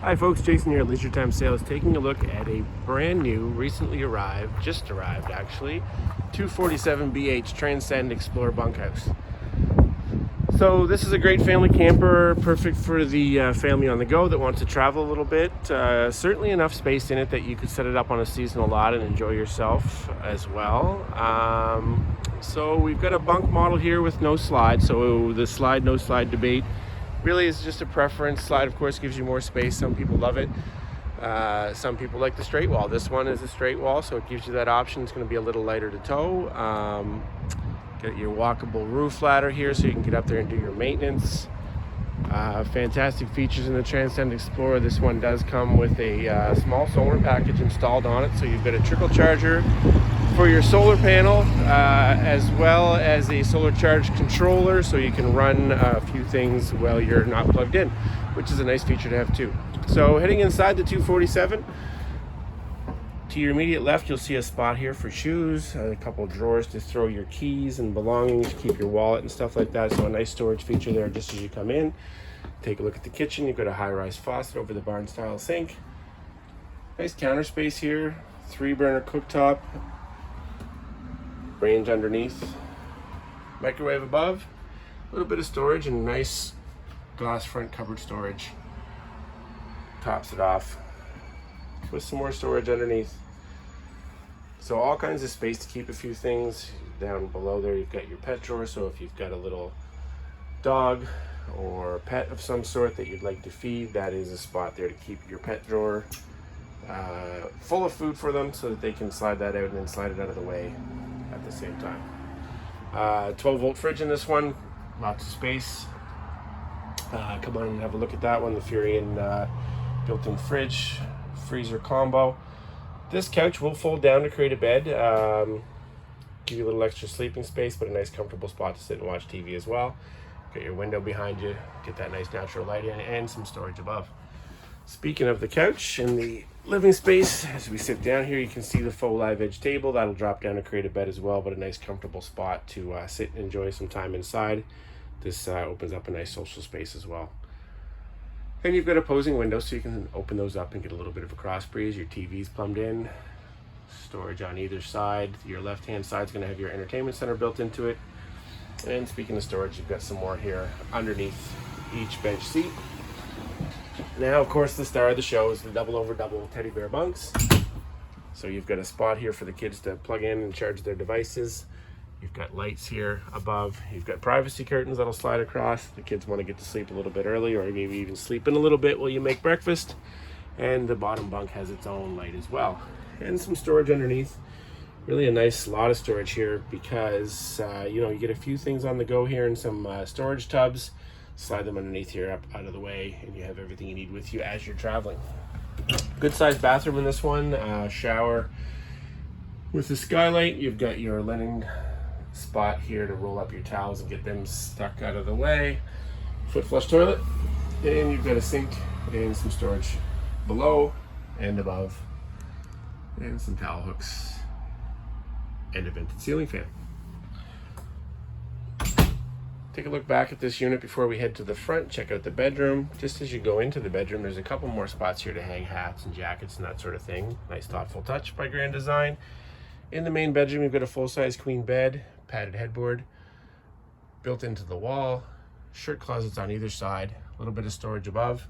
Hi folks, Jason here at Leisure Time Sales, taking a look at a brand new, just arrived actually, 247BH Transcend Explorer bunkhouse. So this is a great family camper, perfect for the family on the go that wants to travel a little bit. Certainly enough space in it that you could set it up on a seasonal lot and enjoy yourself as well. So we've got a bunk model here with no slide, so the slide, no slide debate really is just a preference. Slide, of course, gives you more space. Some people love it. Some people like the straight wall. This one is a straight wall, so it gives you that option. It's going to be a little lighter to tow. Got your walkable roof ladder here, so you can get up there and do your maintenance. Fantastic features in the Transcend Explorer. This one does come with a small solar package installed on it, so you've got a trickle charger for your solar panel, as well as a solar charge controller, so you can run a few things while you're not plugged in, which is a nice feature to have too. So heading inside the 247, to your immediate left, you'll see a spot here for shoes, a couple of drawers to throw your keys and belongings, keep your wallet and stuff like that. So a nice storage feature there just as you come in. Take a look at the kitchen. You've got a high-rise faucet over the barn style sink. Nice counter space here, 3-burner cooktop, range underneath, microwave above, a little bit of storage, and nice glass front cupboard storage tops it off with some more storage underneath. So all kinds of space to keep a few things. Down below there you've got your pet drawer, so if you've got a little dog or pet of some sort that you'd like to feed, that is a spot there to keep your pet drawer full of food for them, so that they can slide that out and then slide it out of the way at the same time. 12-volt fridge in this one, lots of space. Come on and have a look at that one, the Furion built-in fridge, freezer combo. This couch will fold down to create a bed, give you a little extra sleeping space, but a nice comfortable spot to sit and watch TV as well. Got your window behind you, get that nice natural light in, and some storage above. Speaking of the couch and the living space, as we sit down here, you can see the faux live edge table. That'll drop down to create a bed as well, but a nice comfortable spot to sit and enjoy some time inside. This opens up a nice social space as well. And you've got opposing windows, so you can open those up and get a little bit of a cross breeze. Your TV's plumbed in, storage on either side. Your left-hand side is going to have your entertainment center built into it. And speaking of storage, you've got some more here underneath each bench seat. Now, of course, the star of the show is the double over double teddy bear bunks. So you've got a spot here for the kids to plug in and charge their devices. You've got lights here above. You've got privacy curtains that'll slide across. The kids want to get to sleep a little bit early, or maybe even sleep in a little bit while you make breakfast. And the bottom bunk has its own light as well. And some storage underneath. Really a nice lot of storage here because, you get a few things on the go here and some storage tubs. Slide them underneath here up out of the way, and you have everything you need with you as you're traveling. Good sized bathroom in this one. Shower with the skylight. You've got your linen spot here to roll up your towels and get them stuck out of the way. Foot flush toilet, and you've got a sink and some storage below and above, and some towel hooks and a vented ceiling fan. Take a look back at this unit before we head to the front. Check out the bedroom. Just as you go into the bedroom, there's a couple more spots here to hang hats and jackets and that sort of thing. Nice thoughtful touch by Grand Design. In the main bedroom, you've got a full-size queen bed, padded headboard built into the wall, shirt closets on either side, a little bit of storage above.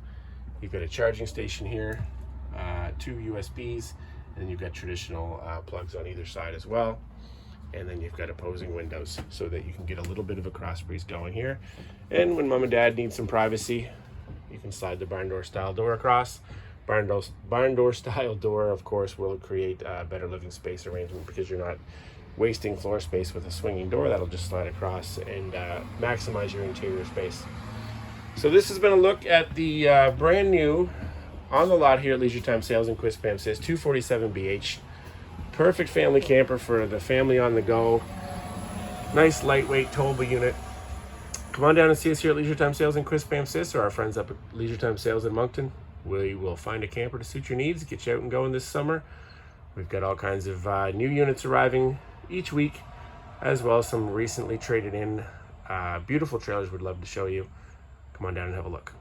You've got a charging station here, 2 USBs, and then you've got traditional plugs on either side as well. And then you've got opposing windows so that you can get a little bit of a cross breeze going here. And when mom and dad need some privacy, you can slide the barn door style door across. Barn door style door, of course, will create a better living space arrangement because you're not wasting floor space with a swinging door. That'll just slide across and maximize your interior space. So this has been a look at the brand new on the lot here at Leisure Time Sales in Quispam. Says 247BH. Perfect family camper for the family on the go. Nice lightweight towable unit. Come on down and see us here at Leisure Time Sales in Quispam, Sis, or our friends up at Leisure Time Sales in Moncton. We will find a camper to suit your needs, get you out and going this summer. We've got all kinds of new units arriving each week, as well as some recently traded in beautiful trailers we'd love to show you. Come on down and have a look.